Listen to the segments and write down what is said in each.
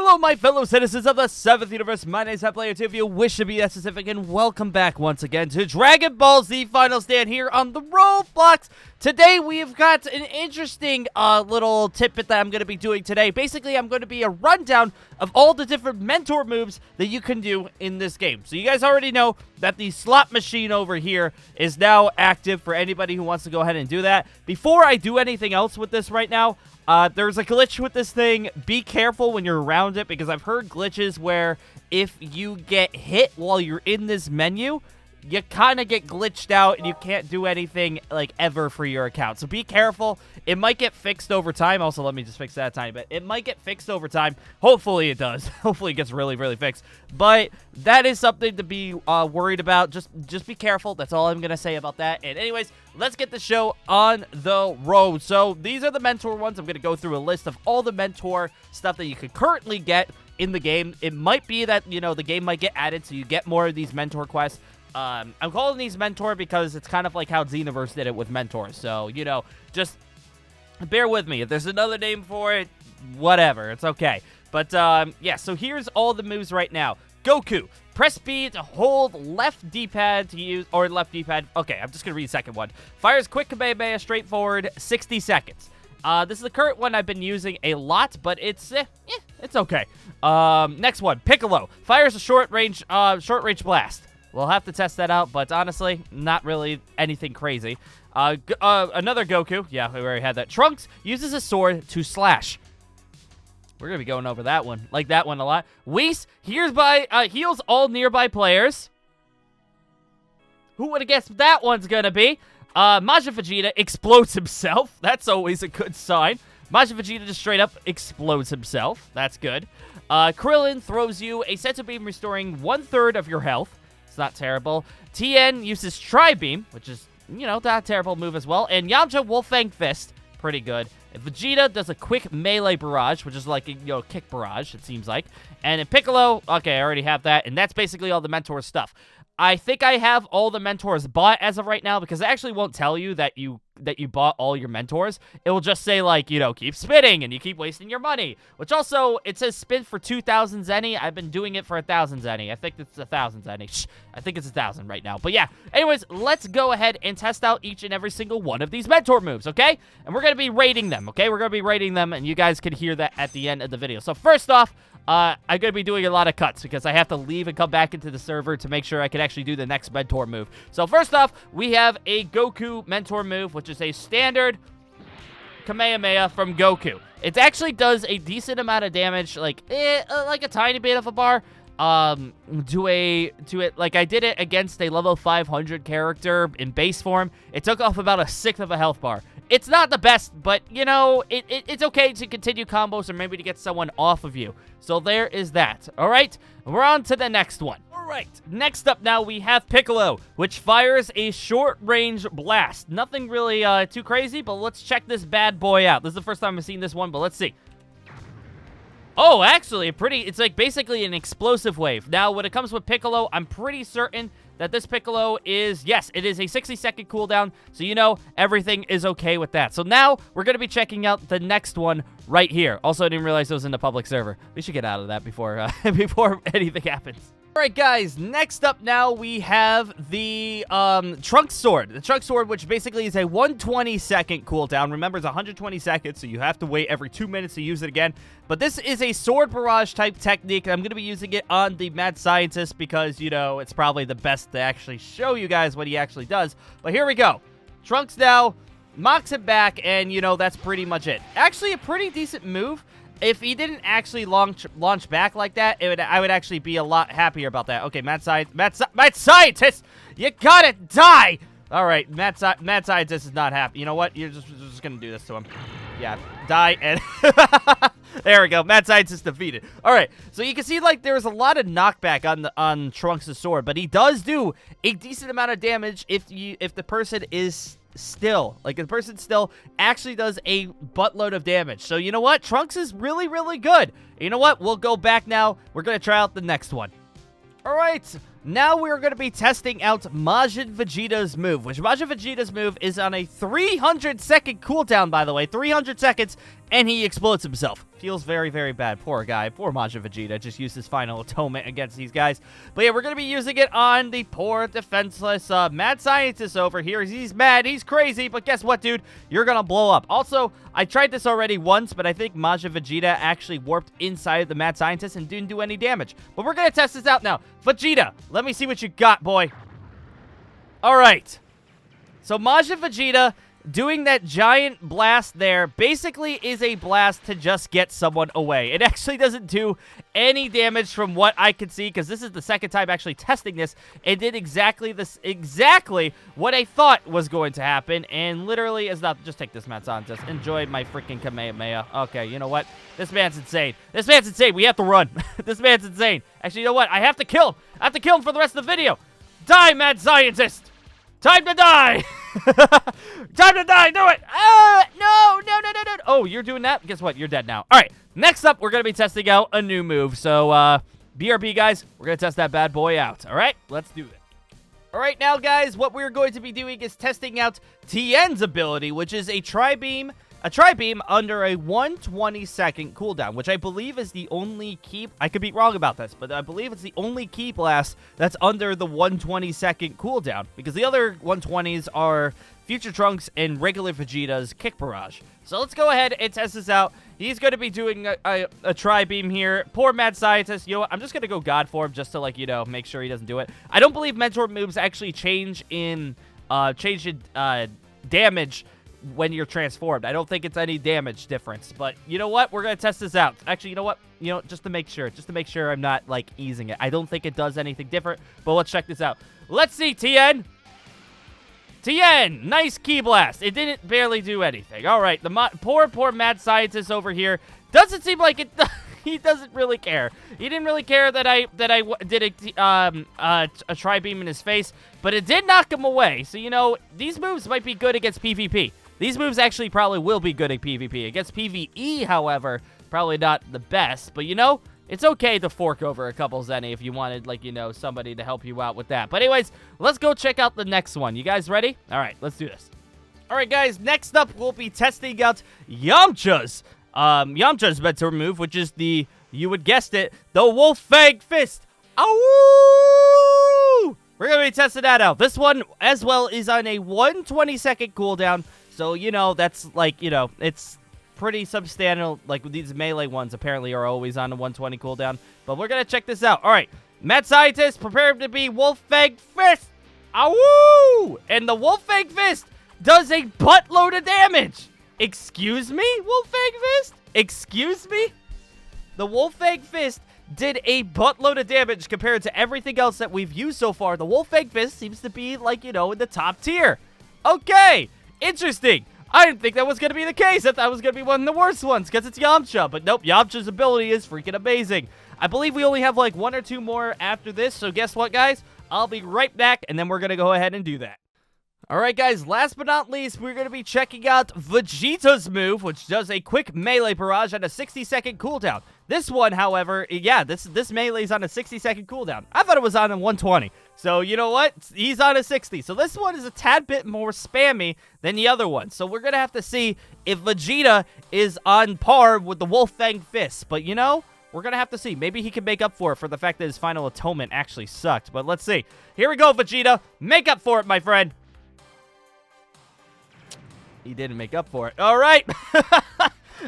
Hello, my fellow citizens of the 7th universe. My name is SACDesign, if you wish to be that specific, and welcome back once again to Dragon Ball Z Final Stand here on the Roblox. Today, we've got an interesting little tidbit that I'm going to be doing today. Basically, I'm going to be a rundown of all the different mentor moves that you can do in this game. So you guys already know that the slot machine over here is now active for anybody who wants to go ahead and do that. Before I do anything else with this right now, there's a glitch with this thing. Be careful when you're around it, because I've heard glitches where if you get hit while you're in this menu, you kind of get glitched out and you can't do anything, like, ever for your account. So be careful. It might get fixed over time. Also, let me just fix that a tiny bit. It might get fixed over time. Hopefully it does. Hopefully it gets really, really fixed. But that is something to be worried about. Just be careful. That's all I'm going to say about that. And anyways, let's get the show on the road. So these are the mentor ones. I'm going to go through a list of all the mentor stuff that you could currently get in the game. It might be that, you know, the game might get added so you get more of these mentor quests. I'm calling these mentor because it's kind of like how Xenoverse did it with mentors. So, you know, just bear with me. If there's another name for it, whatever. It's okay. But, yeah, so here's all the moves right now. Goku. Press B to hold left D-pad to use, or left D-pad. Okay, I'm just going to read the second one. Fires quick Kamehameha straightforward, 60 seconds. This is the current one I've been using a lot, but it's okay. Next one, Piccolo. Fires a short-range blast. We'll have to test that out, but honestly, not really anything crazy. Another Goku. Yeah, we already had that. Trunks uses a sword to slash. We're going to be going over that one. Like that one a lot. Whis heals all nearby players. Who would have guessed what that one's going to be? Majin Vegeta explodes himself. That's always a good sign. Majin Vegeta just straight up explodes himself. That's good. Krillin throws you a senzu beam restoring 1/3 of your health. It's not terrible. Tien uses Tri-Beam, which is, you know, not a terrible move as well. And Yamcha Wolfang Fist, pretty good. And Vegeta does a quick melee barrage, which is like a, you know, kick barrage, it seems like. And in Piccolo, okay, I already have that. And that's basically all the mentor stuff. I think I have all the mentors bought as of right now, because it actually won't tell you that you bought all your mentors. It will just say, like, you know, keep spinning and you keep wasting your money. Which also, it says spin for 2,000 zenny. I've been doing it for 1,000 zenny. I think it's 1,000 zenny. I think it's 1,000 right now. But yeah, anyways, let's go ahead and test out each and every single one of these mentor moves, okay? And we're going to be rating them, okay? We're going to be rating them, and you guys can hear that at the end of the video. So first off, I'm going to be doing a lot of cuts because I have to leave and come back into the server to make sure I can actually do the next mentor move. So first off, we have a Goku mentor move, which is a standard Kamehameha from Goku. It actually does a decent amount of damage, like a tiny bit of a bar. To it, like I did it against a level 500 character in base form. It took off about 1/6 of a health bar. It's not the best, but, you know, it's okay to continue combos or maybe to get someone off of you. So there is that. All right, we're on to the next one. All right, next up now we have Piccolo, which fires a short-range blast. Nothing really too crazy, but let's check this bad boy out. This is the first time I've seen this one, but let's see. Oh, actually, it's like basically an explosive wave. Now, when it comes with Piccolo, I'm pretty certain that this Piccolo is, yes, it is a 60-second cooldown, so you know everything is okay with that. So now, we're going to be checking out the next one right here. Also, I didn't realize it was in the public server. We should get out of that before before anything happens. All right, guys, next up now we have the Trunks Sword. The Trunks Sword, which basically is a 120-second cooldown. Remember, it's 120 seconds, so you have to wait every 2 minutes to use it again. But this is a sword barrage type technique, and I'm going to be using it on the Mad Scientist because, you know, it's probably the best to actually show you guys what he actually does. But here we go. Trunks now mocks it back, and, you know, that's pretty much it. Actually, a pretty decent move. If he didn't actually launch back like that, I would actually be a lot happier about that. Okay, Mad Scientist, you gotta die! All right, Mad Scientist is not happy. You know what? You're just gonna do this to him. Yeah, die and... There we go. Mad Scientist defeated. All right, so you can see, like, there's a lot of knockback on Trunks' sword, but he does do a decent amount of damage if the person is still. Like, the person still actually does a buttload of damage. So, you know what? Trunks is really, really good. You know what? We'll go back now. We're going to try out the next one. All right. now we're going to be testing out Majin Vegeta's move, which Majin Vegeta's move is on a 300-second cooldown, by the way. 300 seconds, and he explodes himself. Feels very, very bad. Poor guy. Poor Majin Vegeta. Just used his final atonement against these guys. But yeah, we're going to be using it on the poor, defenseless mad scientist over here. He's mad. He's crazy. But guess what, dude? You're going to blow up. Also, I tried this already once, but I think Majin Vegeta actually warped inside the mad scientist and didn't do any damage. But we're going to test this out now. Vegeta, let me see what you got, boy. All right. So Majin Vegeta doing that giant blast there basically is a blast to just get someone away. It actually doesn't do any damage from what I could see, because this is the second time actually testing this. It did exactly what I thought was going to happen, and literally is not. Just take this, Matt Santos. Enjoy my freaking Kamehameha. Okay, you know what? This man's insane. This man's insane. We have to run. This man's insane. Actually, you know what? I have to kill him. I have to kill him for the rest of the video. Die, mad scientist. Time to die! Time to die! Do it! No! Oh, you're doing that? Guess what? You're dead now. All right, next up, we're going to be testing out a new move. So, BRB, guys, we're going to test that bad boy out. All right, let's do it. All right, now, guys, what we're going to be doing is testing out Tien's ability, which is a tri-beam under a 120-second cooldown, which I believe is the only key. I could be wrong about this, but I believe it's the only key blast that's under the 120-second cooldown, because the other 120s are Future Trunks and regular Vegeta's Kick Barrage. So let's go ahead and test this out. He's going to be doing a tri-beam here. Poor mad scientist. You know what? I'm just going to go God form just to, like, you know, make sure he doesn't do it. I don't believe mentor moves actually change in damage when you're transformed. I don't think it's any damage difference, but you know what? We're going to test this out. Actually, you know what? You know, just to make sure I'm not, like, easing it. I don't think it does anything different, but let's check this out. Let's see, Tien. Tien, nice Ki Blast. It didn't barely do anything. All right, the poor mad scientist over here doesn't seem like it. He doesn't really care. He didn't really care that I did a tri-beam in his face, but it did knock him away. So, you know, these moves might be good against PvP. These moves actually probably will be good at PvP. Against PvE, however, probably not the best. But, you know, it's okay to fork over a couple Zenny if you wanted, like, you know, somebody to help you out with that. But anyways, let's go check out the next one. You guys ready? All right, let's do this. All right, guys, next up, we'll be testing out Yamcha's mentor move, which is the, you would guessed it, the Wolf Fang Fist. Ow! We're going to be testing that out. This one, as well, is on a 120-second cooldown. So, you know, that's, like, you know, it's pretty substantial. Like, these melee ones apparently are always on a 120 cooldown. But we're going to check this out. All right. Mad Scientist, prepare him to be Wolf Fang Fist. Ow! And the Wolf Fang Fist does a buttload of damage. Excuse me, Wolf Fang Fist? Excuse me? The Wolf Fang Fist did a buttload of damage compared to everything else that we've used so far. The Wolf Fang Fist seems to be, like, you know, in the top tier. Okay. Interesting. I didn't think that was going to be the case. I thought it was going to be one of the worst ones because it's Yamcha. But nope, Yamcha's ability is freaking amazing. I believe we only have like one or two more after this. So guess what, guys? I'll be right back, and then we're going to go ahead and do that. All right, guys, last but not least, we're going to be checking out Vegeta's move, which does a quick melee barrage on a 60-second cooldown. This one, however, yeah, this melee is on a 60-second cooldown. I thought it was on a 120. So, you know what? He's on a 60. So, this one is a tad bit more spammy than the other one. So, we're going to have to see if Vegeta is on par with the Wolf Fang Fist. But, you know, we're going to have to see. Maybe he can make up for it for the fact that his final atonement actually sucked. But let's see. Here we go, Vegeta. Make up for it, my friend. He didn't make up for it. All right.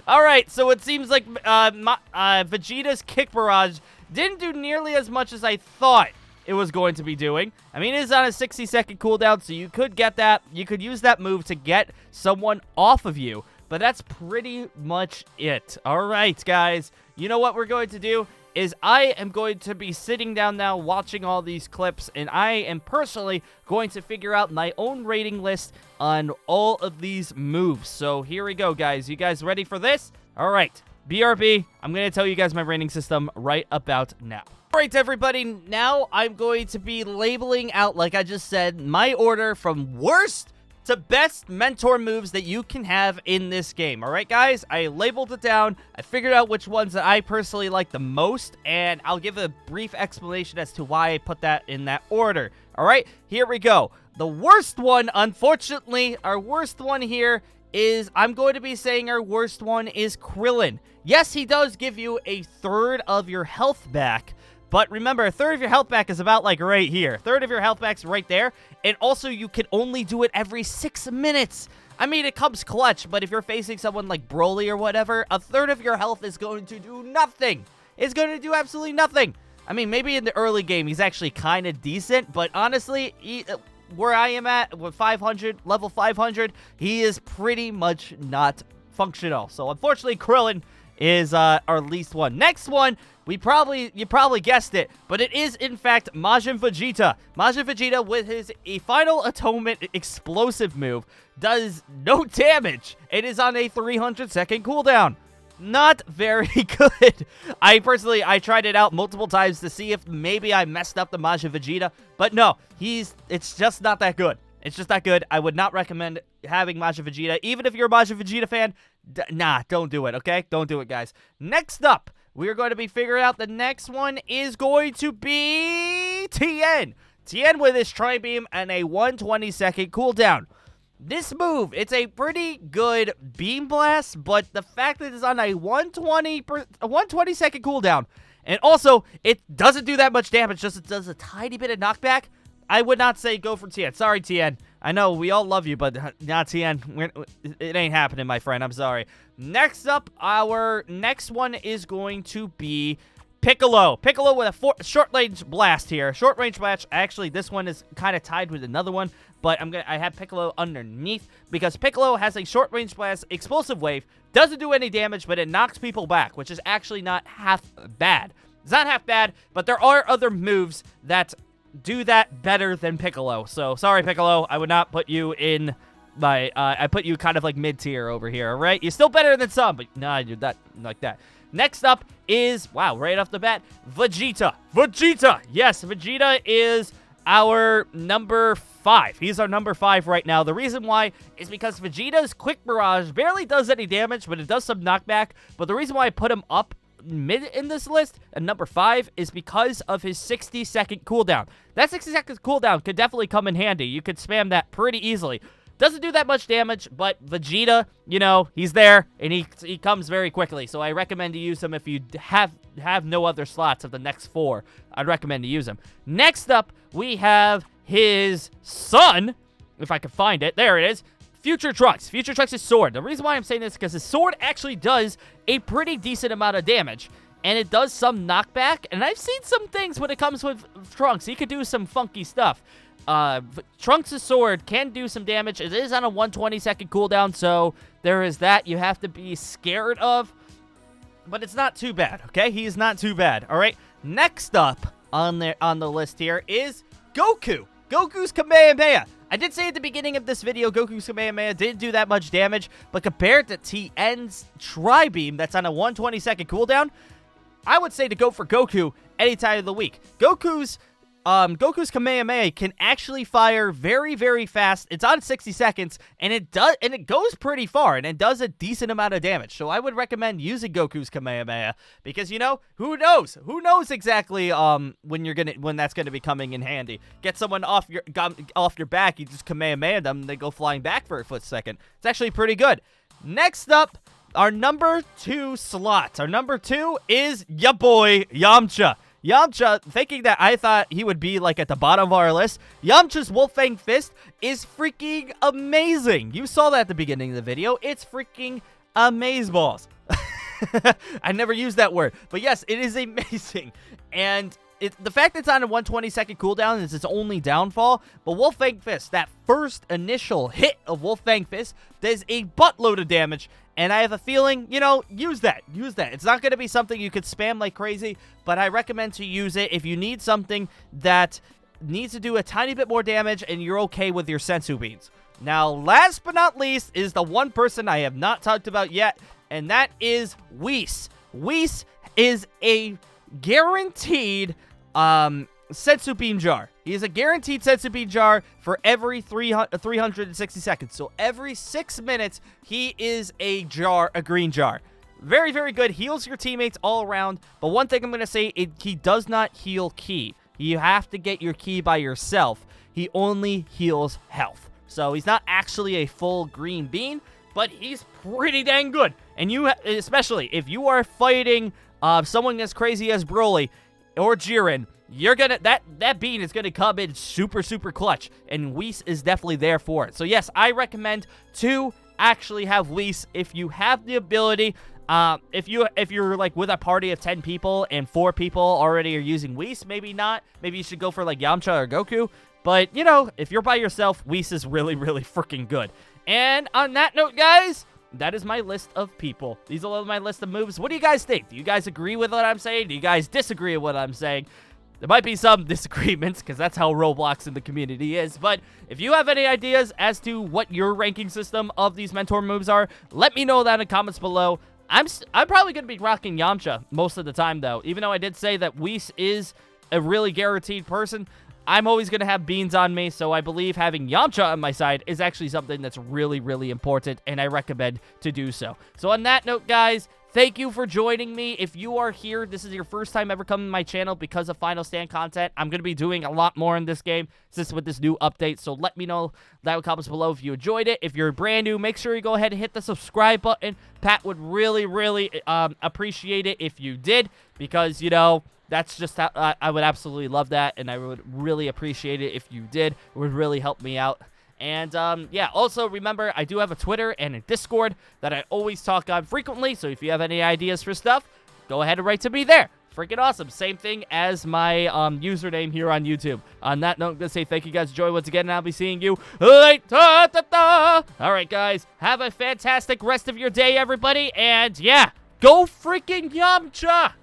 All right. So it seems like Vegeta's Kick Barrage didn't do nearly as much as I thought it was going to be doing. I mean, it is on a 60-second cooldown, so you could get that. You could use that move to get someone off of you. But that's pretty much it. All right, guys. You know what we're going to do? Is I am going to be sitting down now watching all these clips, and I am personally going to figure out my own rating list on all of these moves. So here we go, guys. You guys ready for this? All right. BRB, I'm going to tell you guys my rating system right about now. All right, everybody. Now I'm going to be labeling out, like I just said, my order from worst to best mentor moves that you can have in this game. All right, guys, I labeled it down. I figured out which ones that I personally like the most, and I'll give a brief explanation as to why I put that in that order. All right, here we go. The worst one, unfortunately, our worst one here is, I'm going to be saying our worst one is Krillin. Yes, he does give you a third of your health back, but remember, a third of your health back is about like right here. A third of your health back's right there, and also you can only do it every 6 minutes. I mean, it comes clutch, but if you're facing someone like Broly or whatever, a third of your health is going to do nothing. It's going to do absolutely nothing. I mean, maybe in the early game, he's actually kind of decent, but honestly, where I am at, with 500, level 500, he is pretty much not functional. So, unfortunately, Krillin is our least one. Next one, you probably guessed it, but it is, in fact, Majin Vegeta. Majin Vegeta, with his Final Atonement explosive move, does no damage. It is on a 300-second cooldown. Not very good. I tried it out multiple times to see if maybe I messed up the Majin Vegeta, but no, it's just not that good. It's just not good. I would not recommend having Majin Vegeta. Even if you're a Majin Vegeta fan, nah, don't do it, okay? Don't do it, guys. Next up, we are going to be figuring out the next one is going to be Tien. Tien with his Tri-Beam and a 120-second cooldown. This move, it's a pretty good beam blast, but the fact that it's on a 120-second cooldown, and also, it doesn't do that much damage, just it does a tiny bit of knockback, I would not say go for Tien. Sorry, Tien. I know, we all love you, but not Tien. It ain't happening, my friend. I'm sorry. Next up, our next one is going to be Piccolo. Piccolo with a short-range blast here. Short-range blast. Actually, this one is kind of tied with another one, but I have Piccolo underneath because Piccolo has a short-range blast explosive wave. Doesn't do any damage, but it knocks people back, which is actually not half bad. It's not half bad, but there are other moves that do that better than Piccolo. So, sorry, Piccolo. I would not put you in my, I put you kind of like mid-tier over here, all right? You're still better than some, but nah, you're not like that. Next up is, wow, right off the bat, Vegeta. Vegeta! Yes, Vegeta is our number 5. He's our number 5 right now. The reason why is because Vegeta's Quick Barrage barely does any damage, but it does some knockback. But the reason why I put him up mid in this list at number 5 is because of his 60-second cooldown. That 60-second cooldown could definitely come in handy. You could spam that pretty easily. Doesn't do that much damage, but Vegeta, you know, he's there, and he comes very quickly. So I recommend to use him if you have no other slots of the next 4. I'd recommend to use him. Next up, we have his son, if I can find it. There it is. Future Trunks. Future Trunks' sword. The reason why I'm saying this is because his sword actually does a pretty decent amount of damage. And it does some knockback. And I've seen some things when it comes with Trunks. He could do some funky stuff. Trunks' sword can do some damage. It is on a 120-second cooldown, so there is that you have to be scared of. But it's not too bad, okay? He is not too bad, all right? Next up on the list here is Goku. Goku's Kamehameha. I did say at the beginning of this video, Goku's Kamehameha didn't do that much damage, but compared to Tien's Tri-Beam that's on a 120-second cooldown, I would say to go for Goku any time of the week. Goku's Kamehameha can actually fire very, very fast. It's on 60 seconds, and it goes pretty far, and it does a decent amount of damage. So I would recommend using Goku's Kamehameha because, you know, who knows? Who knows exactly when that's gonna be coming in handy? Get someone off your back, you just Kamehameha them, they go flying back for a foot second. It's actually pretty good. Next up, our number 2 slot. Our number 2 is ya boy Yamcha. Yamcha, thinking that I thought he would be, like, at the bottom of our list, Yamcha's Wolfang Fist is freaking amazing. You saw that at the beginning of the video. It's freaking amazeballs. I never used that word. But, yes, it is amazing. And the fact that it's on a 120-second cooldown is its only downfall. But Wolfang Fist, that first initial hit of Wolfang Fist, does a buttload of damage. And I have a feeling, you know, use that. Use that. It's not going to be something you could spam like crazy, but I recommend to use it if you need something that needs to do a tiny bit more damage and you're okay with your Senzu Beans. Now, last but not least is the one person I have not talked about yet, and that is Whis. Whis is a guaranteed Senzu Bean Jar. He is a guaranteed Senzu Bean Jar for every 360 seconds. So every 6 minutes, he is a green jar. Very, very good. Heals your teammates all around. But one thing I'm going to say, he does not heal ki. You have to get your ki by yourself. He only heals health. So he's not actually a full green bean, but he's pretty dang good. And you, especially if you are fighting someone as crazy as Broly or Jiren, you're gonna that bean is gonna come in super, super clutch, and Whis is definitely there for it. So yes, I recommend to actually have Whis if you have the ability. If you're like with a party of 10 people and 4 people already are using Whis, maybe not. Maybe you should go for like Yamcha or Goku. But you know, if you're by yourself, Whis is really, really freaking good. And on that note, guys, that is my list of people. These are my list of moves. What do you guys think? Do you guys agree with what I'm saying? Do you guys disagree with what I'm saying? There might be some disagreements because that's how Roblox in the community is. But if you have any ideas as to what your ranking system of these mentor moves are, let me know that in the comments below. I'm probably going to be rocking Yamcha most of the time, though. Even though I did say that Whis is a really guaranteed person, I'm always going to have beans on me, so I believe having Yamcha on my side is actually something that's really, really important, and I recommend to do so. So on that note, guys, thank you for joining me. If you are here, this is your first time ever coming to my channel because of Final Stand content, I'm going to be doing a lot more in this game with this new update, so let me know that in the comments below if you enjoyed it. If you're brand new, make sure you go ahead and hit the subscribe button. Pat would really, really appreciate it if you did, because, you know, that's just how I would absolutely love that, and I would really appreciate it if you did. It would really help me out. And, yeah, also remember, I do have a Twitter and a Discord that I always talk on frequently, so if you have any ideas for stuff, go ahead and write to me there. Freaking awesome. Same thing as my username here on YouTube. On that note, I'm going to say thank you guys for joining once again, and I'll be seeing you later. Alright, guys, have a fantastic rest of your day, everybody, and, yeah, go freaking Yamcha!